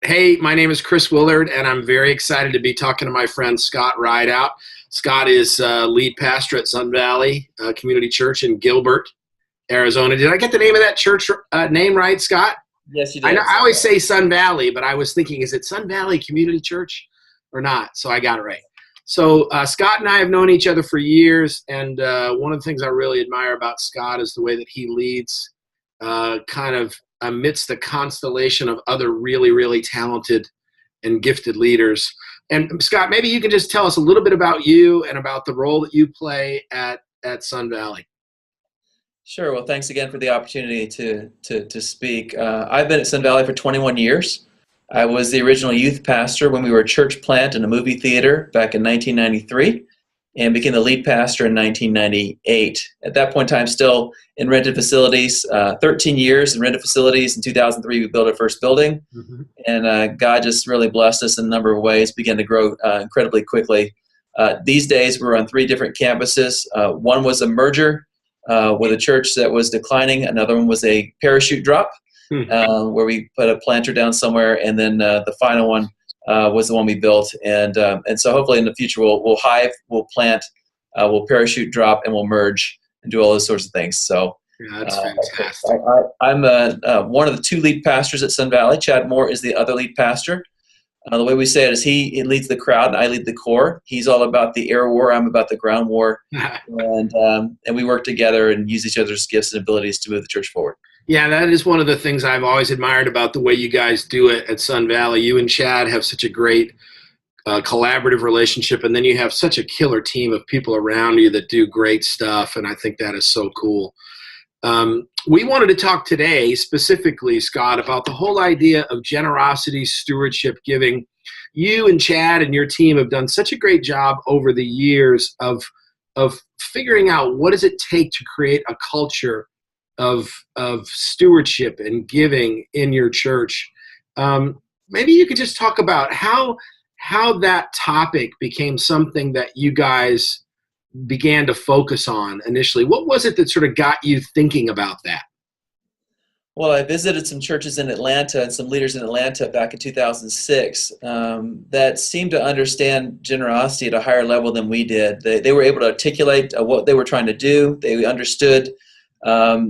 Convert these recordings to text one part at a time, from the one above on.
Hey, my name is Chris Willard, and I'm very excited to be talking to my friend Scott Ridout. Scott is lead pastor at Sun Valley Community Church in Gilbert, Arizona. Did I get the name of that church name right, Scott? Yes, you did. I always say Sun Valley, but I was thinking, is it Sun Valley Community Church or not? So I got it right. So Scott and I have known each other for years, and one of the things I really admire about Scott is the way that he leads kind of amidst the constellation of other really, really talented and gifted leaders. And Scott, maybe you can just tell us a little bit about you and about the role that you play at Sun Valley. Sure. Well, thanks again for the opportunity to speak. I've been at Sun Valley for 21 years. I was the original youth pastor when we were a church plant and a movie theater back in 1993, and became the lead pastor in 1998. At that point in time, still in rented facilities, 13 years in rented facilities. In 2003, we built our first building, and God just really blessed us in a number of ways, began to grow incredibly quickly. These days, we're on 3 different campuses. One was a merger with a church that was declining. Another one was a parachute drop, where we put a planter down somewhere, and then the final one was the one we built, and so hopefully in the future we'll hive, we'll plant, we'll parachute drop, and we'll merge and do all those sorts of things. So yeah, that's fantastic. I'm one of the 2 lead pastors at Sun Valley. Chad Moore is the other lead pastor. The way we say it is he leads the crowd and I lead the core. He's all about the air war, I'm about the ground war, and we work together and use each other's gifts and abilities to move the church forward. Yeah, that is one of the things I've always admired about the way you guys do it at Sun Valley. You and Chad have such a great collaborative relationship, and then you have such a killer team of people around you that do great stuff, and I think that is so cool. We wanted to talk today specifically, Scott, about the whole idea of generosity, stewardship, giving. You and Chad and your team have done such a great job over the years of figuring out what does it take to create a culture of stewardship and giving in your church. Maybe you could just talk about how that topic became something that you guys began to focus on initially. What was it that sort of got you thinking about that? Well, I visited some churches in Atlanta and some leaders in Atlanta back in 2006 that seemed to understand generosity at a higher level than we did. They were able to articulate what they were trying to do. They understood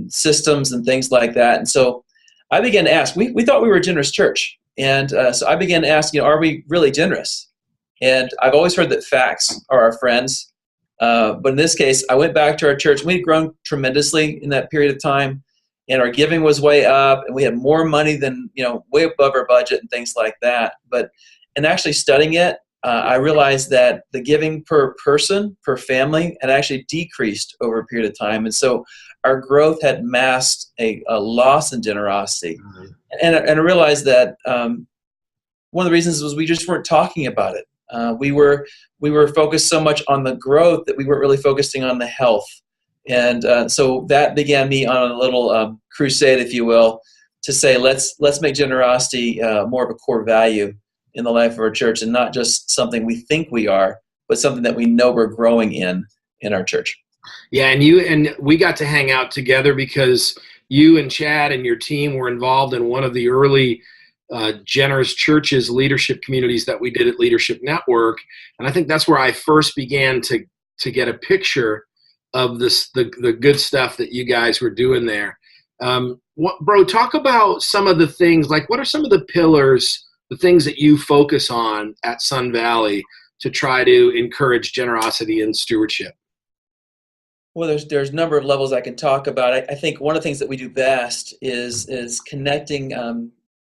systems and things like that. And so I began to ask, we thought we were a generous church. And so I began to ask, are we really generous? And I've always heard that facts are our friends. But in this case, I went back to our church. We'd grown tremendously in that period of time, and our giving was way up, and we had more money than, way above our budget and things like that. But in actually studying it, I realized that the giving per person, per family, had actually decreased over a period of time. And so our growth had masked a loss in generosity. And I realized that one of the reasons was we just weren't talking about it. We were focused so much on the growth that we weren't really focusing on the health. And so that began me on a little crusade, if you will, to say, let's make generosity more of a core value in the life of our church, and not just something we think we are, but something that we know we're growing in our church. Yeah, and we got to hang out together because you and Chad and your team were involved in one of the early generous churches leadership communities that we did at Leadership Network, and I think that's where I first began to get a picture of the good stuff that you guys were doing there. Bro, talk about some of the things, like what are some of the pillars, the things that you focus on at Sun Valley to try to encourage generosity and stewardship? Well, there's a number of levels I can talk about. I think one of the things that we do best is connecting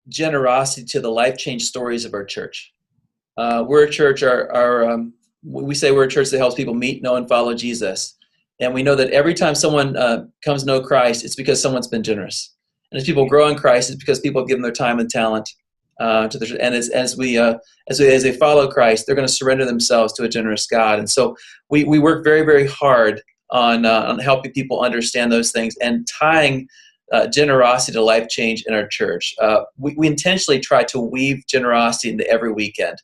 generosity to the life change stories of our church. We're a church. We say we're a church that helps people meet, know, and follow Jesus. And we know that every time someone comes to know Christ, it's because someone's been generous. And as people grow in Christ, it's because people have given their time and talent and as they follow Christ, they're going to surrender themselves to a generous God. And so we work very, very hard on helping people understand those things and tying generosity to life change in our church. We intentionally try to weave generosity into every weekend.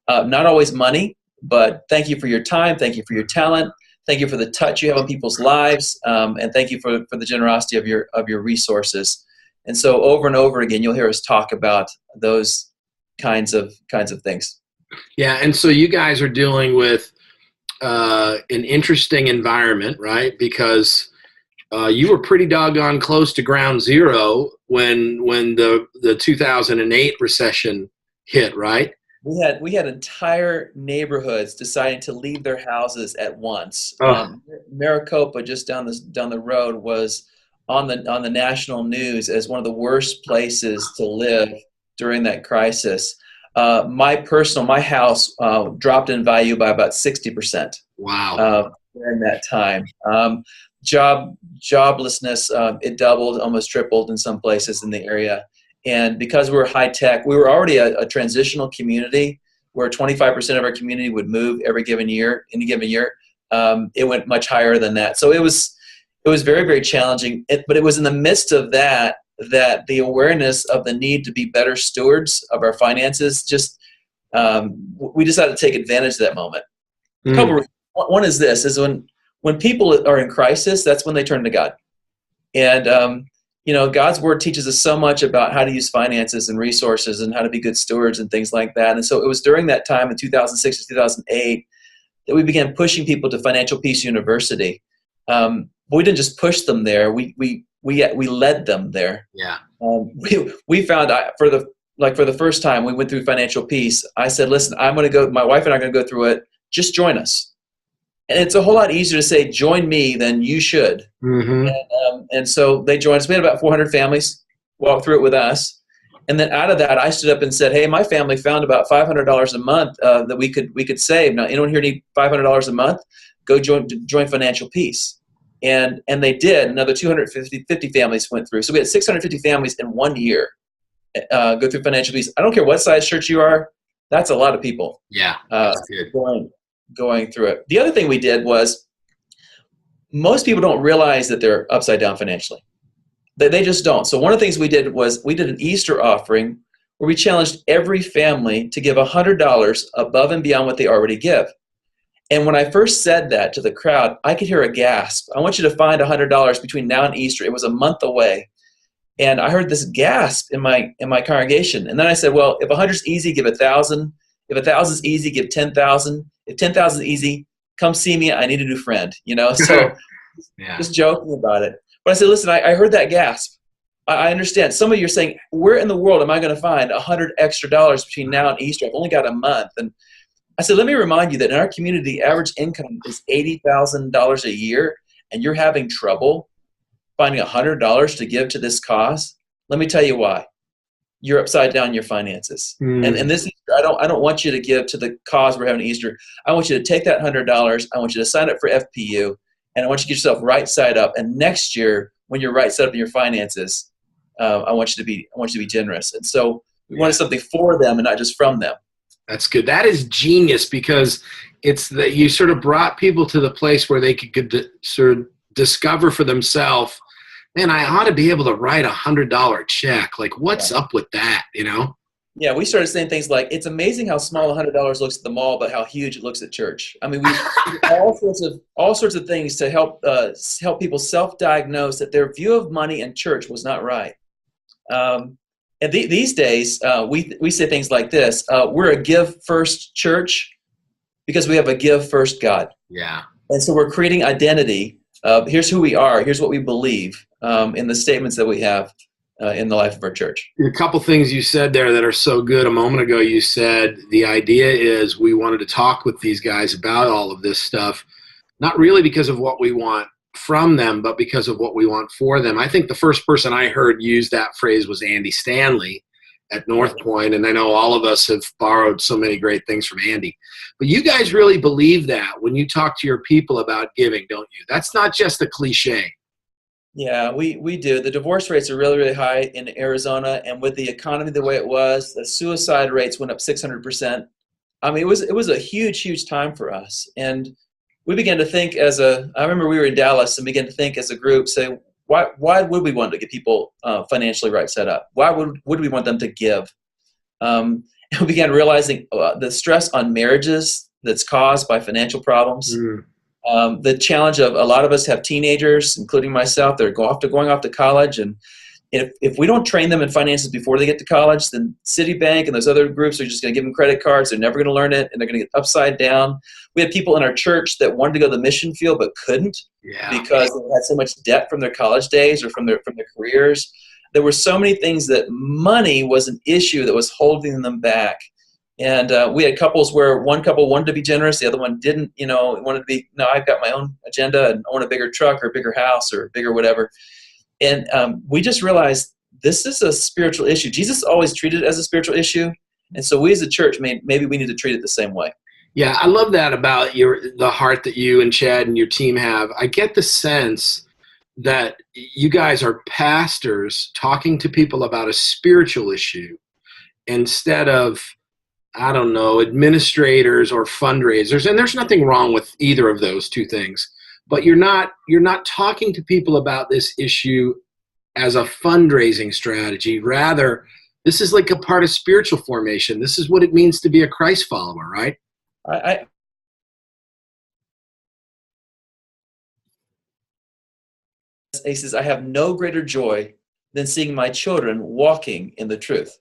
Not always money, but thank you for your time, thank you for your talent, thank you for the touch you have on people's lives, and thank you for the generosity of your resources. And so over and over again, you'll hear us talk about those kinds of things. Yeah, and so you guys are dealing with an interesting environment, right? Because you were pretty doggone close to ground zero when the 2008 recession hit, right? We had entire neighborhoods deciding to leave their houses at once. Oh, Maricopa, just down the road, was on the national news as one of the worst places to live during that crisis. My house dropped in value by about 60%. wow. During that time. Joblessness, it doubled, almost tripled in some places in the area. And because we're high tech, we were already a transitional community where 25% of our community would move any given year. It went much higher than that. So it was very, very challenging. But it was in the midst of that the awareness of the need to be better stewards of our finances, we decided to take advantage of that moment. A couple reasons. One is this: is when people are in crisis, that's when they turn to God. And God's word teaches us so much about how to use finances and resources and how to be good stewards and things like that. And so it was during that time in 2006 to 2008 that we began pushing people to Financial Peace University. But we didn't just push them there; we led them there. Yeah. We found for the first time we went through Financial Peace. I said, "Listen, I'm going to go. My wife and I are going to go through it. Just join us." And it's a whole lot easier to say, join me, than you should. Mm-hmm. And so they joined us. We had about 400 families walk through it with us. And then out of that, I stood up and said, hey, my family found about $500 a month that we could save. Now, anyone here need $500 a month? Go join Financial Peace. And they did. Another 250 families went through. So we had 650 families in 1 year go through Financial Peace. I don't care what size church you are. That's a lot of people. Yeah, that's good. Going through it. The other thing we did was, most people don't realize that they're upside down financially. They just don't. So one of the things we did was we did an Easter offering where we challenged every family to give $100 above and beyond what they already give. And when I first said that to the crowd, I could hear a gasp. I want you to find $100 between now and Easter. It was a month away. And I heard this gasp in my congregation. And then I said, well, if 100 is easy, give 1,000. If 1,000 is easy, give 10,000. If 10,000 is easy, come see me. I need a new friend. So Yeah. Just joking about it. But I said, listen, I heard that gasp. I understand. Some of you are saying, where in the world am I going to find $100 extra between now and Easter? I've only got a month. And I said, let me remind you that in our community, the average income is $80,000 a year, and you're having trouble finding $100 to give to this cause. Let me tell you why. You're upside down in your finances. And this Easter, I don't want you to give to the cause we're having Easter. I want you to take that $100. I want you to sign up for FPU, and I want you to get yourself right side up. And next year, when you're right side up in your finances, I want you to be generous. And so we wanted something for them and not just from them. That's good. That is genius, because it's that you sort of brought people to the place where they could sort of discover for themselves, man, I ought to be able to write $100 check. Like, what's up with that, Yeah, we started saying things like, it's amazing how small $100 looks at the mall, but how huge it looks at church. I mean, we all sorts of things to help people self-diagnose that their view of money and church was not right. And these days, we say things like this: we're a give first church because we have a give first God. Yeah. And so we're creating identity. Here's who we are. Here's what we believe in the statements that we have in the life of our church. A couple things you said there that are so good. A moment ago, you said the idea is we wanted to talk with these guys about all of this stuff, not really because of what we want from them, but because of what we want for them. I think the first person I heard use that phrase was Andy Stanley at North Point, and I know all of us have borrowed so many great things from Andy. But you guys really believe that when you talk to your people about giving, don't you? That's not just a cliche. Yeah, we do. The divorce rates are really, really high in Arizona, and with the economy the way it was, the suicide rates went up 600%. I mean, it was a huge, huge time for us, and we began to think I remember we were in Dallas and began to think as a group, say, why would we want to get people financially right set up? Why would we want them to give? And we began realizing the stress on marriages that's caused by financial problems. Mm. The challenge of a lot of us have teenagers, including myself, they're going off to college, and if we don't train them in finances before they get to college, then Citibank and those other groups are just going to give them credit cards. They're never going to learn it, and they're going to get upside down. We had people in our church that wanted to go to the mission field but couldn't Yeah. because they had so much debt from their college days or from their careers. There were so many things that money was an issue that was holding them back. And we had couples where one couple wanted to be generous, the other one didn't, wanted to be, no, I've got my own agenda and own a bigger truck or a bigger house or bigger whatever. And we just realized this is a spiritual issue. Jesus always treated it as a spiritual issue. And so we as a church, maybe we need to treat it the same way. Yeah, I love that about the heart that you and Chad and your team have. I get the sense that you guys are pastors talking to people about a spiritual issue instead of, I don't know, administrators or fundraisers. And there's nothing wrong with either of those two things. But you're not talking to people about this issue as a fundraising strategy. Rather, this is like a part of spiritual formation. This is what it means to be a Christ follower, right? He says, I have no greater joy than seeing my children walking in the truth.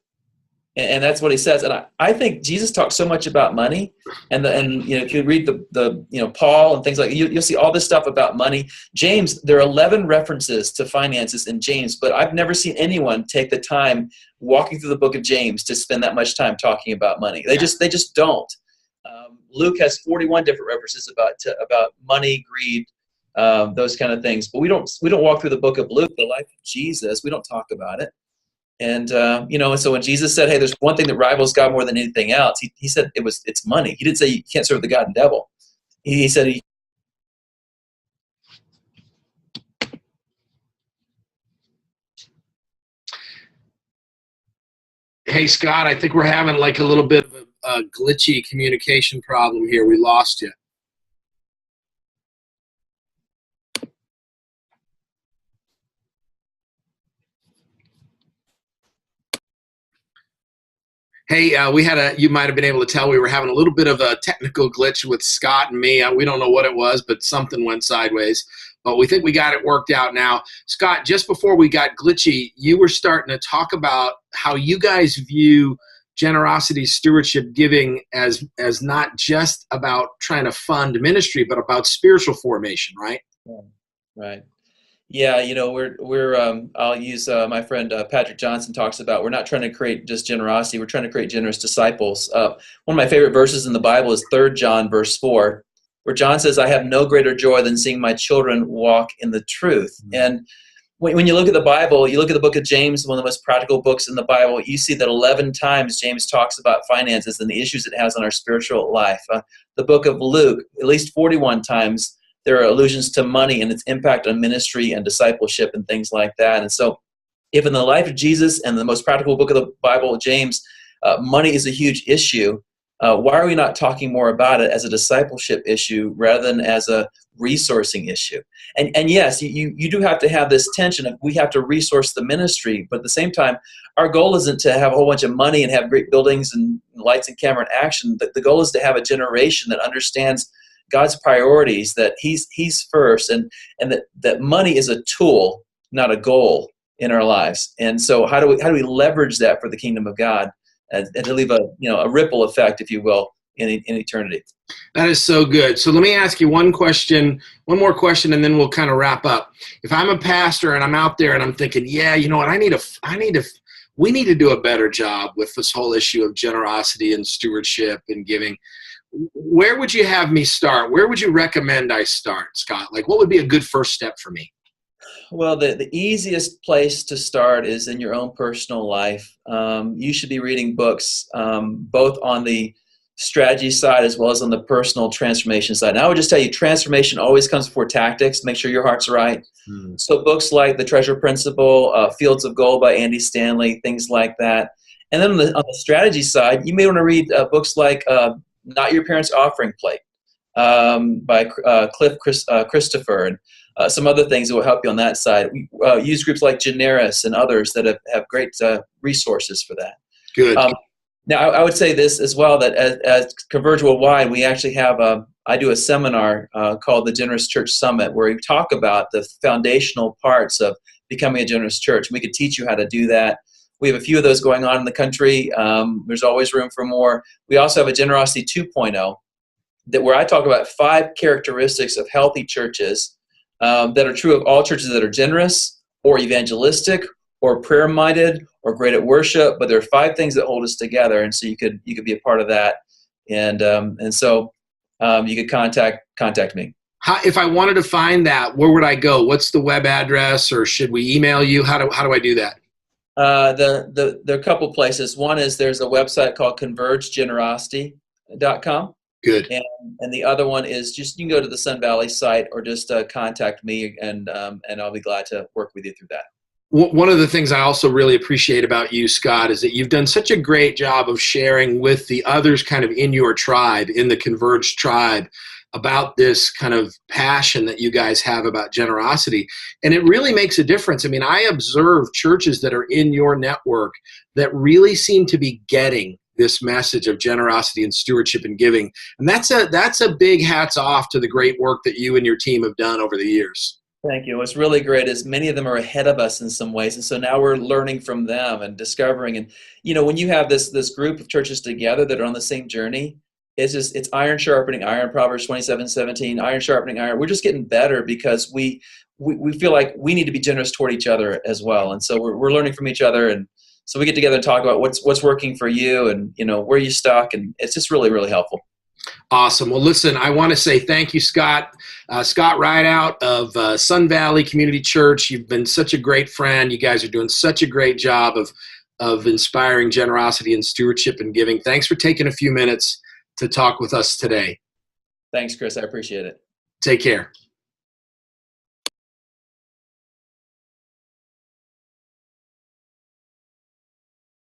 And that's what he says. And I think Jesus talks so much about money, and if you read the Paul and things like you'll see all this stuff about money. James, there are 11 references to finances in James, but I've never seen anyone take the time walking through the book of James to spend that much time talking about money. They just don't. Luke has 41 different references about money, greed, those kind of things. But we don't walk through the book of Luke, the life of Jesus. We don't talk about it. And and so when Jesus said, "Hey, there's one thing that rivals God more than anything else," he said it's money. He didn't say you can't serve the God and devil. He said Hey, Scott, I think we're having like a little bit of a glitchy communication problem here. We lost you. Hey, you might have been able to tell we were having a little bit of a technical glitch with Scott and me. We don't know what it was, but something went sideways. But we think we got it worked out now. Scott, just before we got glitchy, you were starting to talk about how you guys view generosity, stewardship, giving as not just about trying to fund ministry, but about spiritual formation, right? Right. Yeah, I'll use my friend Patrick Johnson talks about, we're not trying to create just generosity, we're trying to create generous disciples. One of my favorite verses in the Bible is 3 John verse 4, where John says, I have no greater joy than seeing my children walk in the truth. Mm-hmm. And when you look at the Bible, you look at the book of James, one of the most practical books in the Bible, you see that 11 times James talks about finances and the issues it has on our spiritual life. The book of Luke, at least 41 times, there are allusions to money and its impact on ministry and discipleship and things like that. And so if in the life of Jesus and the most practical book of the Bible, James, money is a huge issue, why are we not talking more about it as a discipleship issue rather than as a resourcing issue? And yes, you do have to have this tension of we have to resource the ministry, but at the same time, our goal isn't to have a whole bunch of money and have great buildings and lights and camera and action. The goal is to have a generation that understands God's priorities, that he's first, and that money is a tool, not a goal in our lives. And so how do we leverage that for the kingdom of God and to leave a ripple effect, if you will, in eternity? That is so good. So let me ask you one more question, and then we'll kind of wrap up. If I'm a pastor and I'm out there and I'm thinking, yeah, you know what, we need to do a better job with this whole issue of generosity and stewardship and giving. Where would you have me start? Where would you recommend I start, Scott? Like, what would be a good first step for me? Well, the easiest place to start is in your own personal life. You should be reading books, both on the strategy side as well as on the personal transformation side. And I would just tell you, transformation always comes before tactics. Make sure your heart's right. So books like The Treasure Principle, Fields of Gold by Andy Stanley, things like that. And then on the strategy side, you may want to read books like Not Your Parents' Offering Plate by Christopher, and some other things that will help you on that side. We use groups like Generis and others that have great resources for that. Good. Now, I would say this as well, that as Converge Worldwide, we actually have I do a seminar called the Generous Church Summit, where we talk about the foundational parts of becoming a generous church. We could teach you how to do that. We have a few of those going on in the country. There's always room for more. We also have a Generosity 2.0, where I talk about 5 characteristics of healthy churches that are true of all churches that are generous or evangelistic or prayer-minded or great at worship. But there are 5 things that hold us together, and so you could be a part of that. And so you could contact me. If I wanted to find that, where would I go? What's the web address, or should we email you? How do I do that? There are a couple places. One is there's a website called convergegenerosity.com. Good. And the other one is just, you can go to the Sun Valley site or just contact me, and I'll be glad to work with you through that. One of the things I also really appreciate about you, Scott, is that you've done such a great job of sharing with the others kind of in your tribe, in the Converge tribe, about this kind of passion that you guys have about generosity. And it really makes a difference. I mean, I observe churches that are in your network that really seem to be getting this message of generosity and stewardship and giving. And that's a big hats off to the great work that you and your team have done over the years. Thank you. What's really great is many of them are ahead of us in some ways. And so now we're learning from them and discovering. And, when you have this group of churches together that are on the same journey, it's iron sharpening iron, Proverbs 27:17, iron sharpening iron. We're just getting better because we feel like we need to be generous toward each other as well. And so we're learning from each other. And so we get together and talk about what's working for you and, where you stuck. And it's just really, really helpful. Awesome. Well, listen, I want to say thank you, Scott. Scott Ridout of Sun Valley Community Church. You've been such a great friend. You guys are doing such a great job of inspiring generosity and stewardship and giving. Thanks for taking a few minutes to talk with us today. Thanks, Chris. I appreciate it. Take care.